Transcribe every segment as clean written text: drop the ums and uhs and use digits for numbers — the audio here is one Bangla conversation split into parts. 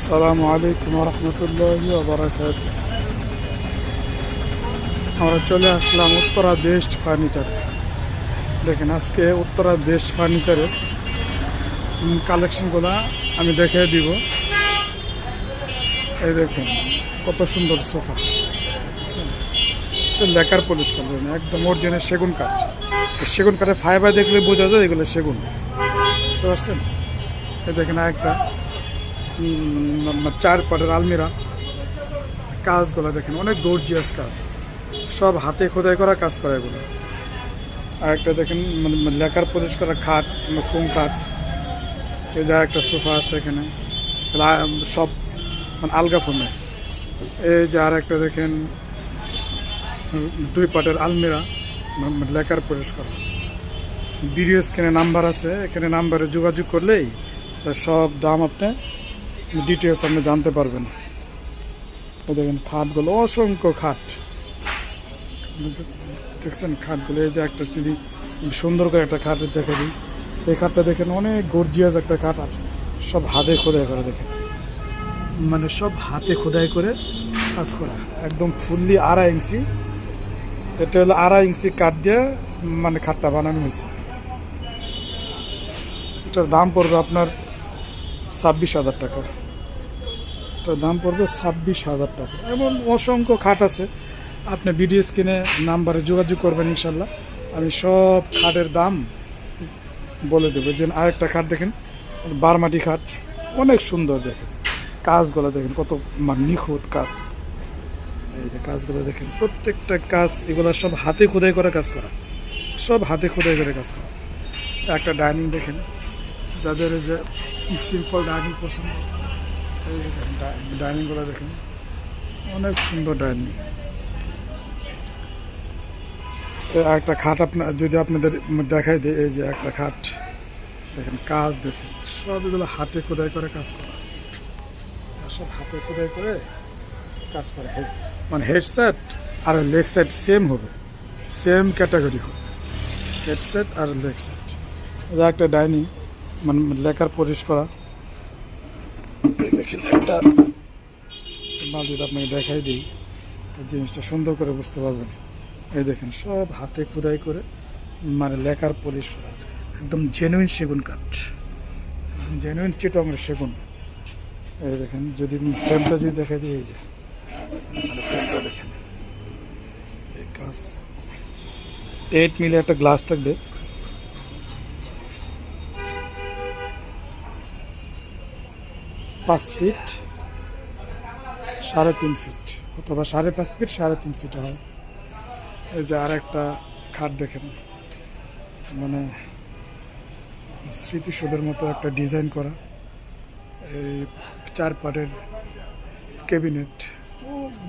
আসসালামু আলাইকুম রহমতুল্লাহি ওয়া বারাকাতুহু। আমরা চলে আসলাম উত্তরা বেস্ট ফার্নিচারে। দেখেন আজকে উত্তরা বেস্ট ফার্নিচারের কালেকশনগুলো আমি দেখিয়ে দিব। এই দেখেন কত সুন্দর সোফা, লেকার পলিশ করবেন, একদম অরিজিনাল সেগুন কাঠ। সেগুন কাঠের ফাইবার দেখলে বোঝা যায় এগুলো সেগুন, বুঝতে পারছেন? এই দেখেন একটা 4 পাটের আলমিরা, কাজগুলো দেখেন অনেক গর্জিয়াস কাজ, সব হাতে খোদাই করা কাজ করা এগুলো। আর একটা দেখেন লেকার পলিশ করা খাট, ফোম কাঠ। এই যা একটা সোফা আছে এখানে, সব আলগা ফোমের। এই যে আর একটা দেখেন 2 পাটের আলমিরা, লেকার পলিশ করা। ভিডিও স্ক্রিনে নাম্বার আছে, এখানে নাম্বারে যোগাযোগ করলেই সব দাম আপনি ডিটেলস আপনি জানতে পারবেন। দেখেন খাটগুলো, অসংখ্য খাট দেখছেন খাটগুলো। এই যে একটা যদি সুন্দর করে একটা খাট দেখে দিই, এই খাটটা দেখেন অনেক গর্জিয়াস একটা খাট আছে, সব হাতে খোদাই করে। দেখেন মানে সব হাতে খোদাই করে কাজ করা, একদম ফুললি 2.5 ইঞ্চি। এটা হলো 2.5 ইঞ্চি কাঠ দিয়ে মানে খাটটা বানানো হয়েছে। এটার দাম পড়বে আপনার 26,000 টাকা। এটার দাম পড়বে 26,000 টাকা। এমন অসংখ্য খাট আছে, আপনি ভিডিও স্ক্রিনে নাম্বারে যোগাযোগ করবেন, ইনশাল্লাহ আমি সব খাটের দাম বলে দেবো। যে আরেকটা খাট দেখেন, বারমাটি খাট, অনেক সুন্দর। দেখেন কাজগুলো দেখেন কত নিখুঁত কাজ। এই যে কাজগুলো দেখেন, প্রত্যেকটা কাজ এগুলো সব হাতে খোদাই করে কাজ করা, সব হাতে খোদাই করে কাজ করা। একটা ডাইনিং দেখেন, যাদের যে সিম্পল ডাইনিং পছন্দ, এই দেখেন ডাইনিংগুলো দেখেন অনেক সুন্দর ডাইনিং। একটা খাট আপনার যদি আপনাদের দেখাই দিই, এই যে একটা খাট দেখেন, কাজ দেখেন সব এগুলো হাতে খোদাই করে কাজ করা, সব হাতে খোদাই করে কাজ করে। মানে হেড সেট আর লেগ সেট সেম হবে, সেম ক্যাটাগরি হবে, হেড সেট আর লেগ সেট। এটা একটা ডাইনিং মানে লেকার পলিশ করা। দেখেন একটা মাল যদি আপনাকে দেখাই দিই, জিনিসটা সুন্দর করে বুঝতে পারবেন। এই দেখেন সব হাতে খোদাই করে মানে লেকার পলিশ করা, একদম জেনুইন সেগুন কাঠ, জেনুইন চিটংয়ের সেগুন। এই দেখেন যদি ফ্রেমটা যদি দেখাই দিই, এই যে মানে ফ্রেমটা দেখেন, এই কাজ 8 মিলি একটা গ্লাস থাকবে, 5 ফিট 3.5 ফিট, অথবা 5.5 ফিট 3.5 ফিট হয়। এই যে আর একটা খাট দেখেন, মানে স্মৃতিসৌধের মতো একটা ডিজাইন করা, এই 4 পাটের ক্যাবিনেট।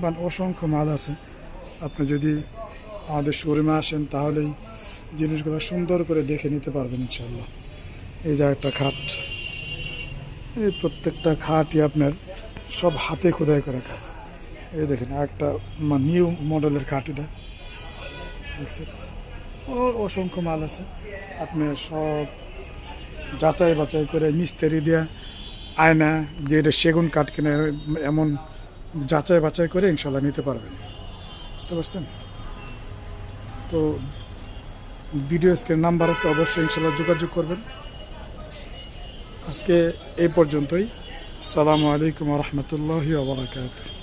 মানে অসংখ্য মাল আছে, আপনি যদি আমাদের শোরুমে আসেন তাহলেই জিনিসগুলো সুন্দর করে দেখে নিতে পারবেন ইনশাল্লাহ। এই যে একটা খাট, এই প্রত্যেকটা খাটই আপনার সব হাতে খোদাই করা কাজ। এই দেখেন একটা নিউ মডেলের খাট, এটা দেখছেন অসংখ্য মাল আছে, আপনি সব যাচাই বাছাই করে মিস্ত্রি দিয়ে আয়না যে এটা সেগুন কাঠ কিনে এমন যাচাই বাছাই করে ইনশাল্লাহ নিতে পারবেন, বুঝতে পারছেন? তো ভিডিও স্ক্রিন নাম্বার আছে, অবশ্যই ইনশাল্লাহ যোগাযোগ করবেন। আজকে এই পর্যন্তই। আসসালামু আলাইকুম রহমতুল্লাহি ওয়া বারাকাতুহু।